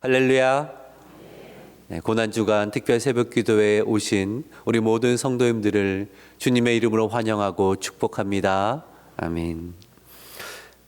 할렐루야. 네, 고난주간 특별 새벽 기도회에 오신 우리 모든 성도님들을 주님의 이름으로 환영하고 축복합니다. 아멘.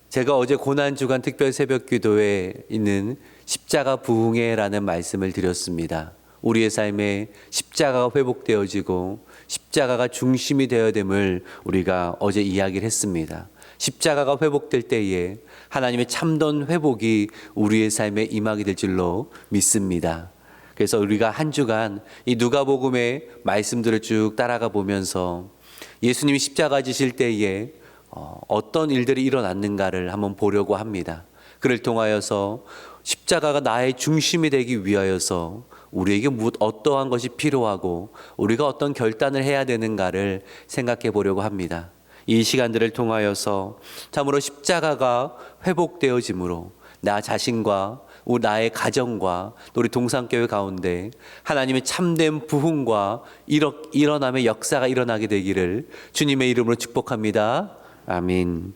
제가 어제 고난주간 특별 새벽 기도회에 있는 십자가 부흥회라는 말씀을 드렸습니다. 우리의 삶에 십자가가 회복되어지고 십자가가 중심이 되어야 됨을 우리가 어제 이야기를 했습니다. 십자가가 회복될 때에 하나님의 참된 회복이 우리의 삶에 임하게 될 줄로 믿습니다. 그래서 우리가 한 주간 이 누가복음의 말씀들을 쭉 따라가 보면서 예수님이 십자가 지실 때에 어떤 일들이 일어났는가를 한번 보려고 합니다. 그를 통하여서 십자가가 나의 중심이 되기 위하여서 우리에게 어떠한 것이 필요하고 우리가 어떤 결단을 해야 되는가를 생각해 보려고 합니다. 이 시간들을 통하여서 참으로 십자가가 회복되어짐으로 나 자신과 나의 가정과 우리 동산교회 가운데 하나님의 참된 부흥과 일어남의 역사가 일어나게 되기를 주님의 이름으로 축복합니다. 아멘.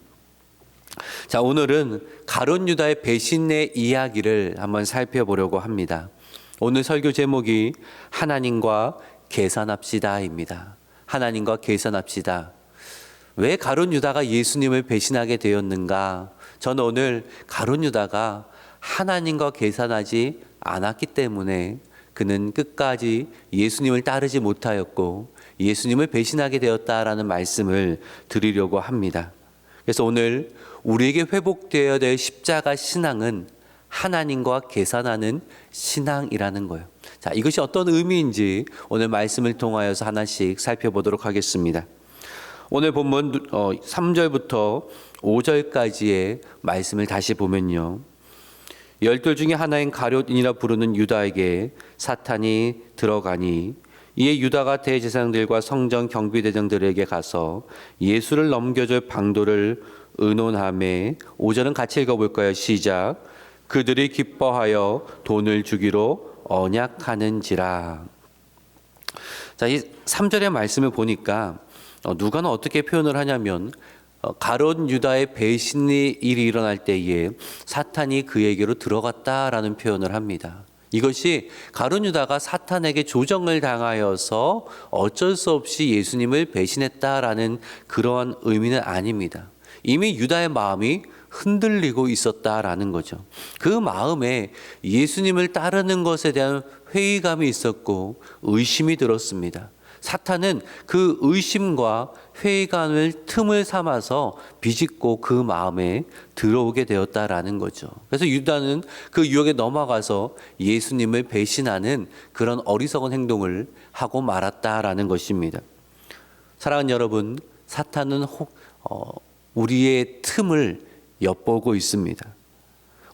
자, 오늘은 가룟 유다의 배신의 이야기를 한번 살펴보려고 합니다. 오늘 설교 제목이 하나님과 계산합시다입니다. 하나님과 계산합시다. 왜 가룟 유다가 예수님을 배신하게 되었는가? 저는 오늘 가룟 유다가 하나님과 계산하지 않았기 때문에 그는 끝까지 예수님을 따르지 못하였고 예수님을 배신하게 되었다라는 말씀을 드리려고 합니다. 그래서 오늘 우리에게 회복되어야 될 십자가 신앙은 하나님과 계산하는 신앙이라는 거예요. 자, 이것이 어떤 의미인지 오늘 말씀을 통하여서 하나씩 살펴보도록 하겠습니다. 오늘 본문 3절부터 5절까지의 말씀을 다시 보면요. 12 중에 하나인 가룟이라 부르는 유다에게 사탄이 들어가니 이에 유다가 대제사장들과 성전 경비대장들에게 가서 예수를 넘겨줄 방도를 의논하매 5절은 같이 읽어볼까요? 시작. 그들이 기뻐하여 돈을 주기로 언약하는지라. 자, 이 3절의 말씀을 보니까 누가는 어떻게 표현을 하냐면 가룟 유다의 배신의 일이 일어날 때에 사탄이 그에게로 들어갔다라는 표현을 합니다. 이것이 가룟 유다가 사탄에게 조정을 당하여서 어쩔 수 없이 예수님을 배신했다라는 그러한 의미는 아닙니다. 이미 유다의 마음이 흔들리고 있었다라는 거죠. 그 마음에 예수님을 따르는 것에 대한 회의감이 있었고 의심이 들었습니다. 사탄은 그 의심과 회의감을 틈을 삼아서 비집고 그 마음에 들어오게 되었다라는 거죠. 그래서 유다는 그 유혹에 넘어가서 예수님을 배신하는 그런 어리석은 행동을 하고 말았다라는 것입니다. 사랑하는 여러분, 사탄은 우리의 틈을 엿보고 있습니다.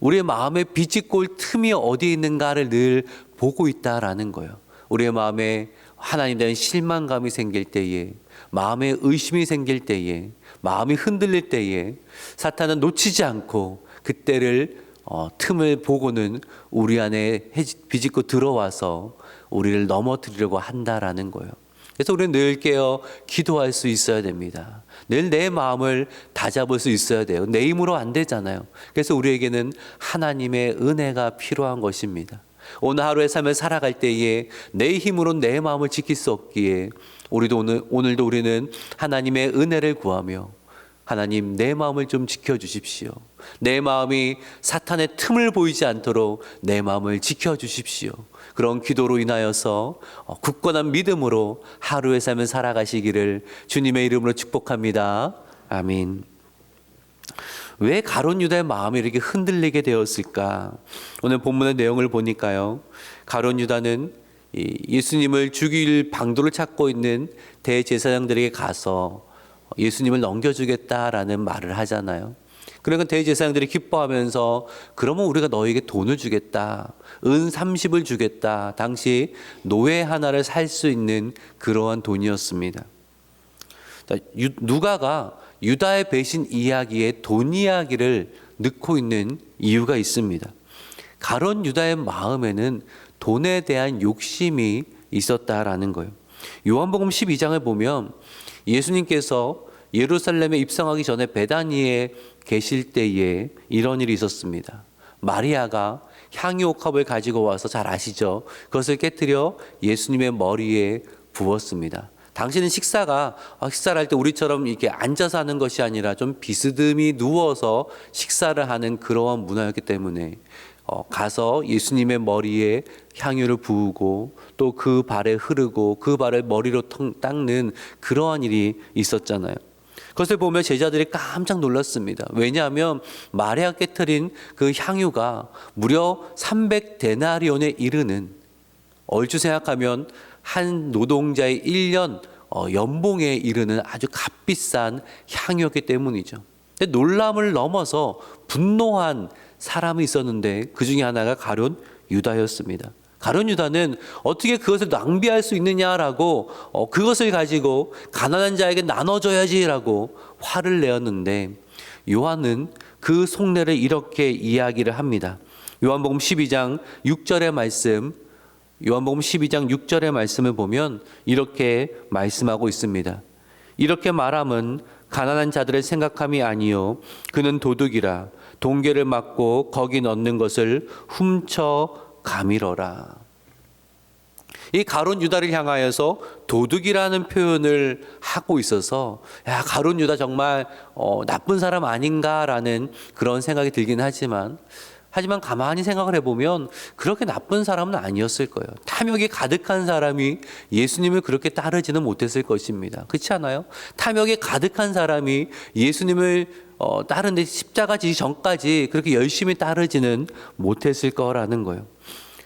우리의 마음에 비집고 올 틈이 어디에 있는가를 늘 보고 있다라는 거예요. 우리의 마음에 하나님에 대한 실망감이 생길 때에, 마음에 의심이 생길 때에, 마음이 흔들릴 때에 사탄은 놓치지 않고 그때를 틈을 보고는 우리 안에 비집고 들어와서 우리를 넘어뜨리려고 한다라는 거예요. 그래서 우리는 늘 깨어 기도할 수 있어야 됩니다. 늘 내 마음을 다잡을 수 있어야 돼요. 내 힘으로 안 되잖아요. 그래서 우리에게는 하나님의 은혜가 필요한 것입니다. 오늘 하루의 삶을 살아갈 때에 내 힘으로 내 마음을 지킬 수 없기에 오늘도 우리는 하나님의 은혜를 구하며 하나님 내 마음을 좀 지켜주십시오. 내 마음이 사탄의 틈을 보이지 않도록 내 마음을 지켜주십시오. 그런 기도로 인하여서 굳건한 믿음으로 하루의 삶을 살아가시기를 주님의 이름으로 축복합니다. 아멘. 왜 가룟 유다의 마음이 이렇게 흔들리게 되었을까? 오늘 본문의 내용을 보니까요. 가룟 유다는 예수님을 죽일 방도를 찾고 있는 대제사장들에게 가서 예수님을 넘겨주겠다라는 말을 하잖아요. 그러니까 대제사장들이 기뻐하면서 그러면 우리가 너에게 돈을 주겠다. 은 30을 주겠다. 당시 노예 하나를 살 수 있는 그러한 돈이었습니다. 누가가 유다의 배신 이야기에 돈 이야기를 넣고 있는 이유가 있습니다. 가룟 유다의 마음에는 돈에 대한 욕심이 있었다라는 거예요. 요한복음 12장을 보면 예수님께서 예루살렘에 입성하기 전에 베다니에 계실 때에 이런 일이 있었습니다. 마리아가 향유옥합을 가지고 와서, 잘 아시죠? 그것을 깨뜨려 예수님의 머리에 부었습니다. 당시는 식사를 할 때 우리처럼 이렇게 앉아서 하는 것이 아니라 좀 비스듬히 누워서 식사를 하는 그러한 문화였기 때문에 가서 예수님의 머리에 향유를 부으고 또 그 발에 흐르고 그 발을 머리로 닦는 그러한 일이 있었잖아요. 그것을 보며 제자들이 깜짝 놀랐습니다. 왜냐하면 마리아가 깨뜨린 그 향유가 무려 300데나리온에 이르는, 얼추 생각하면 한 노동자의 1년 연봉에 이르는 아주 값비싼 향유였기 때문이죠. 근데 놀람을 넘어서 분노한 사람이 있었는데 그 중에 하나가 가룟 유다였습니다. 가룟 유다는 어떻게 그것을 낭비할 수 있느냐라고 그것을 가지고 가난한 자에게 나눠줘야지라고 화를 내었는데, 요한은 그 속내를 이렇게 이야기를 합니다. 요한복음 12장 6절의 말씀, 요한복음 12장 6절의 말씀을 보면 이렇게 말씀하고 있습니다. 이렇게 말함은 가난한 자들의 생각함이 아니요 그는 도둑이라 동계를 막고 거기 넣는 것을 훔쳐 가밀어라. 이 가룟 유다를 향하여서 도둑이라는 표현을 하고 있어서, 야, 가룟 유다 정말 나쁜 사람 아닌가라는 그런 생각이 들긴 하지만 가만히 생각을 해보면 그렇게 나쁜 사람은 아니었을 거예요. 탐욕이 가득한 사람이 예수님을 그렇게 따르지는 못했을 것입니다. 그렇지 않아요? 탐욕이 가득한 사람이 예수님을 따르는데 십자가 지기 전까지 그렇게 열심히 따르지는 못했을 거라는 거예요.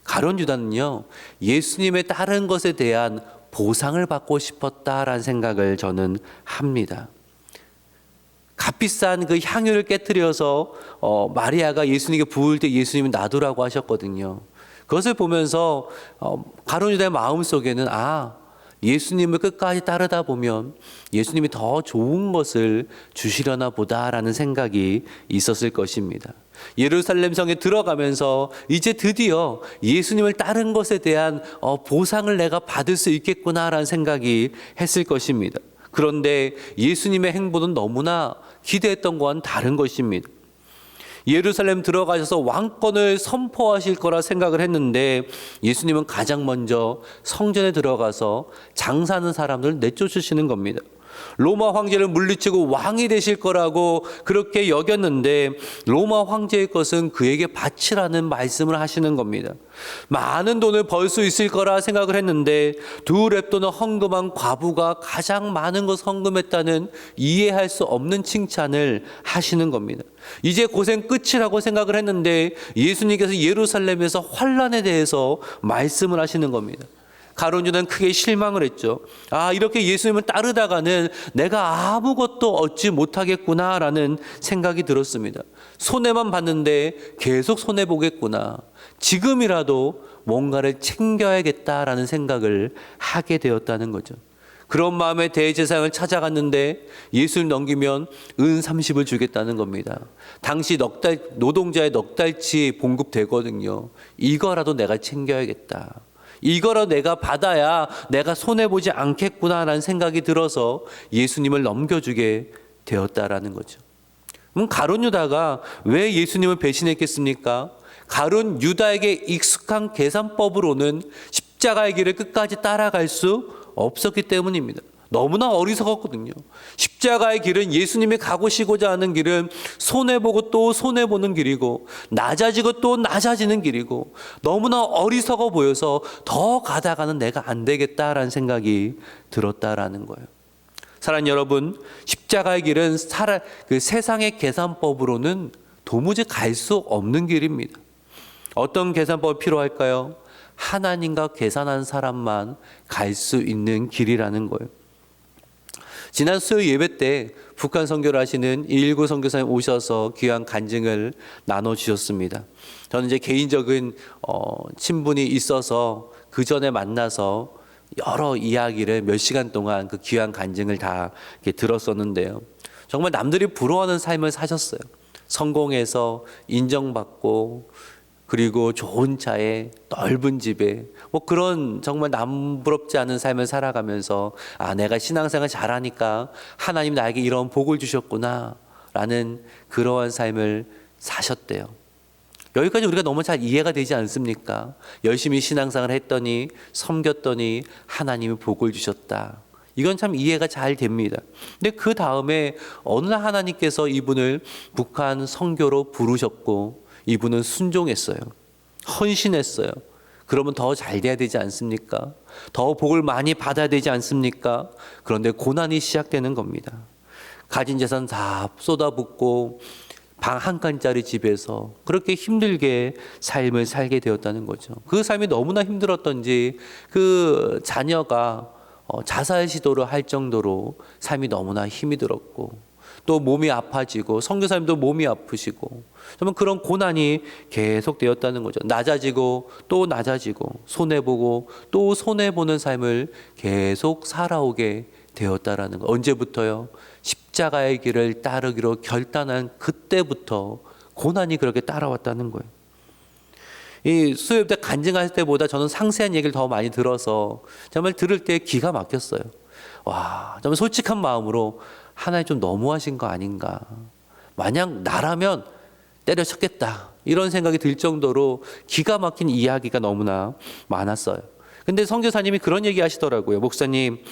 가룟 유다는요, 예수님의 따른 것에 대한 보상을 받고 싶었다라는 생각을 저는 합니다. 값비싼 그 향유를 깨뜨려서 마리아가 예수님께 부을 때 예수님이 놔두라고 하셨거든요. 그것을 보면서 가룟 유다의 마음속에는 예수님을 끝까지 따르다 보면 예수님이 더 좋은 것을 주시려나 보다라는 생각이 있었을 것입니다. 예루살렘 성에 들어가면서 이제 드디어 예수님을 따른 것에 대한 보상을 내가 받을 수 있겠구나라는 생각이 했을 것입니다. 그런데 예수님의 행보는 너무나 기대했던 것과는 다른 것입니다. 예루살렘 들어가셔서 왕권을 선포하실 거라 생각을 했는데 예수님은 가장 먼저 성전에 들어가서 장사하는 사람들을 내쫓으시는 겁니다. 로마 황제를 물리치고 왕이 되실 거라고 그렇게 여겼는데 로마 황제의 것은 그에게 바치라는 말씀을 하시는 겁니다. 많은 돈을 벌 수 있을 거라 생각을 했는데 두 렙돈을 헌금한 과부가 가장 많은 것을 헌금했다는 이해할 수 없는 칭찬을 하시는 겁니다. 이제 고생 끝이라고 생각을 했는데 예수님께서 예루살렘에서 환난에 대해서 말씀을 하시는 겁니다. 가룟 유다는 크게 실망을 했죠. 이렇게 예수님을 따르다가는 내가 아무것도 얻지 못하겠구나라는 생각이 들었습니다. 손해만 봤는데 계속 손해보겠구나. 지금이라도 뭔가를 챙겨야겠다라는 생각을 하게 되었다는 거죠. 그런 마음에 대제사장을 찾아갔는데 예수를 넘기면 은 30을 주겠다는 겁니다. 당시 노동자의 넉 달치 봉급되거든요. 이거라도 내가 챙겨야겠다. 이거라도 내가 받아야 내가 손해보지 않겠구나라는 생각이 들어서 예수님을 넘겨주게 되었다라는 거죠. 그럼 가룟 유다가 왜 예수님을 배신했겠습니까? 가룟 유다에게 익숙한 계산법으로는 십자가의 길을 끝까지 따라갈 수 없었기 때문입니다. 너무나 어리석었거든요. 십자가의 길은 예수님이 가고시고자 하는 길은 손해보고 또 손해보는 길이고 낮아지고 또 낮아지는 길이고 너무나 어리석어 보여서 더 가다가는 내가 안 되겠다라는 생각이 들었다라는 거예요. 사랑하는 여러분, 십자가의 길은 그 세상의 계산법으로는 도무지 갈 수 없는 길입니다. 어떤 계산법이 필요할까요? 하나님과 계산한 사람만 갈 수 있는 길이라는 거예요. 지난 수요일 예배 때 북한 선교를 하시는 219 선교사님 오셔서 귀한 간증을 나눠주셨습니다. 저는 이제 개인적인 친분이 있어서 그 전에 만나서 여러 이야기를 몇 시간 동안 그 귀한 간증을 다 이렇게 들었었는데요. 정말 남들이 부러워하는 삶을 사셨어요. 성공해서 인정받고 그리고 좋은 차에 넓은 집에 그런 정말 남부럽지 않은 삶을 살아가면서 내가 신앙생활 잘하니까 하나님 나에게 이런 복을 주셨구나 라는 그러한 삶을 사셨대요. 여기까지 우리가 너무 잘 이해가 되지 않습니까? 열심히 신앙생활을 했더니 섬겼더니 하나님이 복을 주셨다. 이건 참 이해가 잘 됩니다. 근데 그 다음에 어느 날 하나님께서 이분을 북한 선교로 부르셨고 이분은 순종했어요. 헌신했어요. 그러면 더 잘 돼야 되지 않습니까? 더 복을 많이 받아야 되지 않습니까? 그런데 고난이 시작되는 겁니다. 가진 재산 다 쏟아붓고 방 한 칸짜리 집에서 그렇게 힘들게 삶을 살게 되었다는 거죠. 그 삶이 너무나 힘들었던지 그 자녀가 자살 시도를 할 정도로 삶이 너무나 힘이 들었고 또 몸이 아파지고 선교사님도 몸이 아프시고 정말 그런 고난이 계속 되었다는 거죠. 낮아지고 또 낮아지고 손해보고 또 손해보는 삶을 계속 살아오게 되었다라는 거. 언제부터요? 십자가의 길을 따르기로 결단한 그때부터 고난이 그렇게 따라왔다는 거예요. 이 수요일 때 간증할 때보다 저는 상세한 얘기를 더 많이 들어서 정말 들을 때 기가 막혔어요. 와, 정말 솔직한 마음으로 하나님 좀 너무하신 거 아닌가. 만약 나라면 때려쳤겠다. 이런 생각이 들 정도로 기가 막힌 이야기가 너무나 많았어요. 근데 선교사님이 그런 얘기 하시더라고요. 목사님,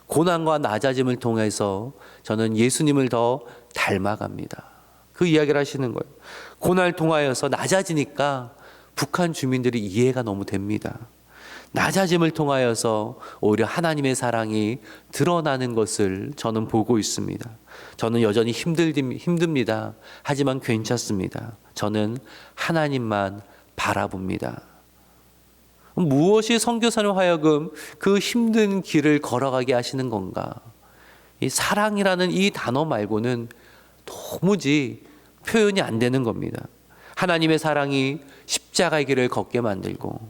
고난과 낮아짐을 통해서 저는 예수님을 더 닮아갑니다. 그 이야기를 하시는 거예요. 고난을 통하여서 낮아지니까 북한 주민들이 이해가 너무 됩니다. 낮아짐을 통하여서 오히려 하나님의 사랑이 드러나는 것을 저는 보고 있습니다. 저는 여전히 힘듭니다. 하지만 괜찮습니다. 저는 하나님만 바라봅니다. 무엇이 선교사님 하여금 그 힘든 길을 걸어가게 하시는 건가? 이 사랑이라는 이 단어 말고는 도무지 표현이 안 되는 겁니다. 하나님의 사랑이 십자가의 길을 걷게 만들고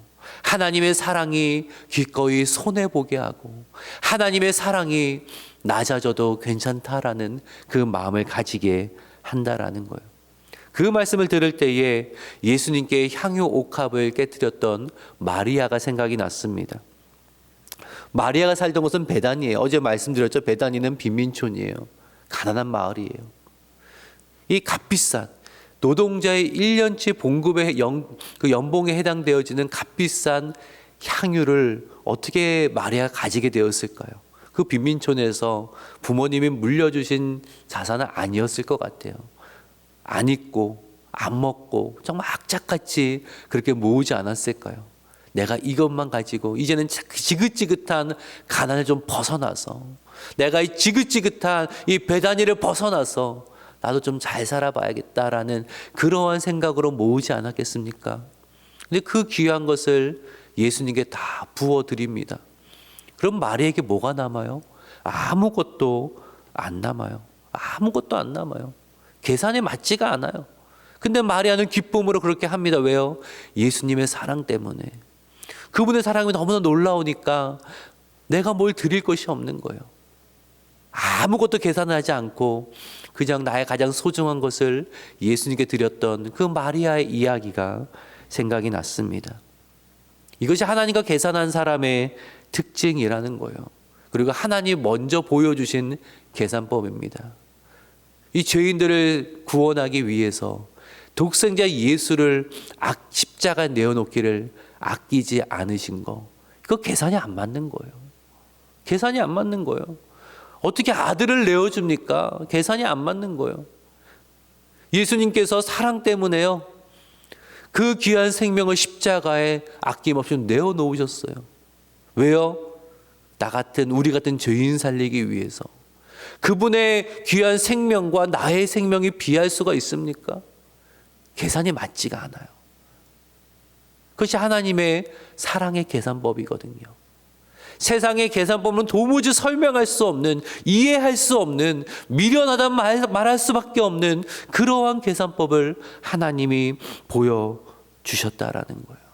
하나님의 사랑이 기꺼이 손해보게 하고 하나님의 사랑이 낮아져도 괜찮다라는 그 마음을 가지게 한다라는 거예요. 그 말씀을 들을 때에 예수님께 향유 옥합을 깨뜨렸던 마리아가 생각이 났습니다. 마리아가 살던 곳은 베다니예요. 어제 말씀드렸죠. 베다니는 빈민촌이에요. 가난한 마을이에요. 이 값비싼 노동자의 1년치 봉급의 그 연봉에 해당되어지는 값비싼 향유를 어떻게 마리아가 가지게 되었을까요? 그 빈민촌에서 부모님이 물려주신 자산은 아니었을 것 같아요. 안 입고 안 먹고 정말 악착같이 그렇게 모으지 않았을까요? 내가 이것만 가지고 이제는 지긋지긋한 가난을 좀 벗어나서 내가 이 지긋지긋한 이 배단위를 벗어나서 나도 좀 잘 살아봐야겠다라는 그러한 생각으로 모으지 않았겠습니까? 근데 그 귀한 것을 예수님께 다 부어드립니다. 그럼 마리아에게 뭐가 남아요? 아무것도 안 남아요. 아무것도 안 남아요. 계산에 맞지가 않아요. 근데 마리아는 기쁨으로 그렇게 합니다. 왜요? 예수님의 사랑 때문에. 그분의 사랑이 너무나 놀라우니까 내가 뭘 드릴 것이 없는 거예요. 아무것도 계산하지 않고 그냥 나의 가장 소중한 것을 예수님께 드렸던 그 마리아의 이야기가 생각이 났습니다. 이것이 하나님과 계산한 사람의 특징이라는 거예요. 그리고 하나님 먼저 보여주신 계산법입니다. 이 죄인들을 구원하기 위해서 독생자 예수를 십자가에 내어놓기를 아끼지 않으신 거, 이거 계산이 안 맞는 거예요. 계산이 안 맞는 거예요. 어떻게 아들을 내어줍니까? 계산이 안 맞는 거예요. 예수님께서 사랑 때문에요, 그 귀한 생명을 십자가에 아낌없이 내어놓으셨어요. 왜요? 나 같은, 우리 같은 죄인 살리기 위해서. 그분의 귀한 생명과 나의 생명이 비할 수가 있습니까? 계산이 맞지가 않아요. 그것이 하나님의 사랑의 계산법이거든요. 세상의 계산법은 도무지 설명할 수 없는, 이해할 수 없는, 미련하다 말할 수밖에 없는 그러한 계산법을 하나님이 보여주셨다라는 거예요.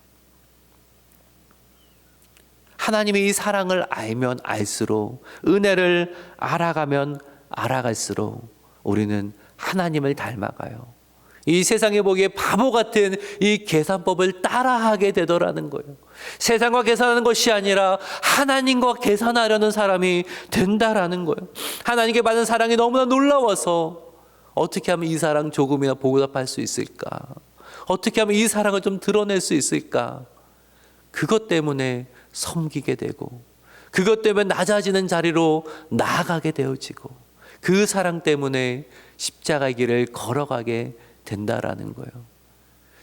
하나님의 이 사랑을 알면 알수록, 은혜를 알아가면 알아갈수록 우리는 하나님을 닮아가요. 이 세상에 보기에 바보 같은 이 계산법을 따라하게 되더라는 거예요. 세상과 계산하는 것이 아니라 하나님과 계산하려는 사람이 된다라는 거예요. 하나님께 받은 사랑이 너무나 놀라워서 어떻게 하면 이 사랑 조금이나 보답할 수 있을까? 어떻게 하면 이 사랑을 좀 드러낼 수 있을까? 그것 때문에 섬기게 되고, 그것 때문에 낮아지는 자리로 나아가게 되어지고, 그 사랑 때문에 십자가의 길을 걸어가게 된다라는 거예요.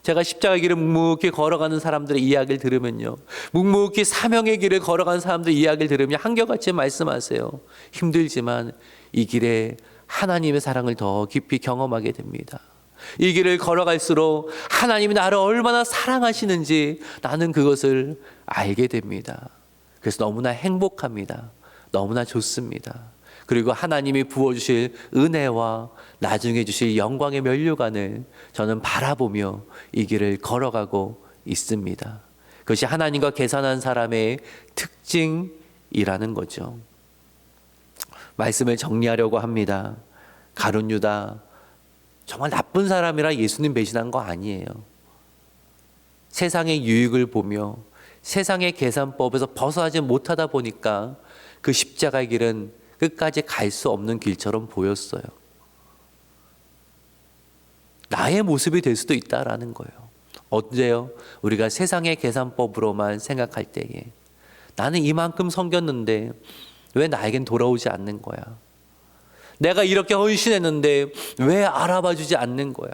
제가 십자가의 길을 묵묵히 걸어가는 사람들의 이야기를 들으면요, 묵묵히 사명의 길을 걸어가는 사람들의 이야기를 들으면 한결같이 말씀하세요. 힘들지만 이 길에 하나님의 사랑을 더 깊이 경험하게 됩니다. 이 길을 걸어갈수록 하나님이 나를 얼마나 사랑하시는지 나는 그것을 알게 됩니다. 그래서 너무나 행복합니다. 너무나 좋습니다. 그리고 하나님이 부어주실 은혜와 나중에 주실 영광의 면류관을 저는 바라보며 이 길을 걸어가고 있습니다. 그것이 하나님과 계산한 사람의 특징이라는 거죠. 말씀을 정리하려고 합니다. 가룟 유다 정말 나쁜 사람이라 예수님 배신한 거 아니에요. 세상의 유익을 보며 세상의 계산법에서 벗어나지 못하다 보니까 그 십자가의 길은 끝까지 갈 수 없는 길처럼 보였어요. 나의 모습이 될 수도 있다라는 거예요. 언제요? 우리가 세상의 계산법으로만 생각할 때에 나는 이만큼 섬겼는데 왜 나에겐 돌아오지 않는 거야? 내가 이렇게 헌신했는데 왜 알아봐 주지 않는 거야?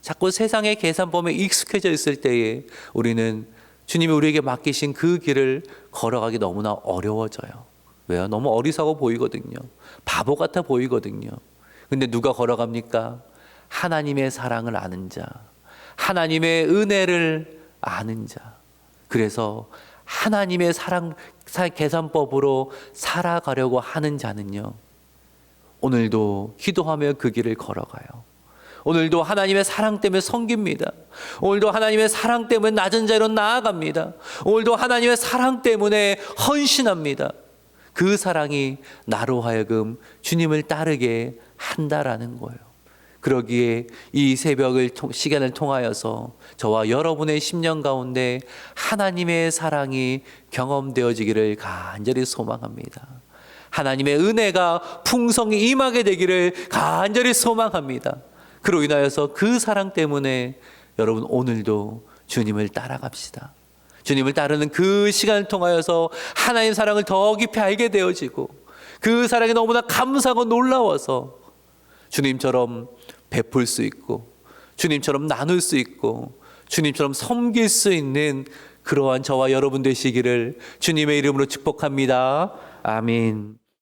자꾸 세상의 계산법에 익숙해져 있을 때에 우리는 주님이 우리에게 맡기신 그 길을 걸어가기 너무나 어려워져요. 왜요? 너무 어리석어 보이거든요. 바보 같아 보이거든요. 근데 누가 걸어갑니까? 하나님의 사랑을 아는 자, 하나님의 은혜를 아는 자. 그래서 하나님의 사랑 계산법으로 살아가려고 하는 자는요, 오늘도 기도하며 그 길을 걸어가요. 오늘도 하나님의 사랑 때문에 섬깁니다. 오늘도 하나님의 사랑 때문에 낮은 자리로 나아갑니다. 오늘도 하나님의 사랑 때문에 헌신합니다. 그 사랑이 나로 하여금 주님을 따르게 한다라는 거예요. 그러기에 이 시간을 통하여서 저와 여러분의 심령 가운데 하나님의 사랑이 경험되어지기를 간절히 소망합니다. 하나님의 은혜가 풍성히 임하게 되기를 간절히 소망합니다. 그로 인하여서 그 사랑 때문에 여러분 오늘도 주님을 따라갑시다. 주님을 따르는 그 시간을 통하여서 하나님 사랑을 더 깊이 알게 되어지고, 그 사랑이 너무나 감사하고 놀라워서 주님처럼 베풀 수 있고, 주님처럼 나눌 수 있고, 주님처럼 섬길 수 있는 그러한 저와 여러분 되시기를 주님의 이름으로 축복합니다. 아멘.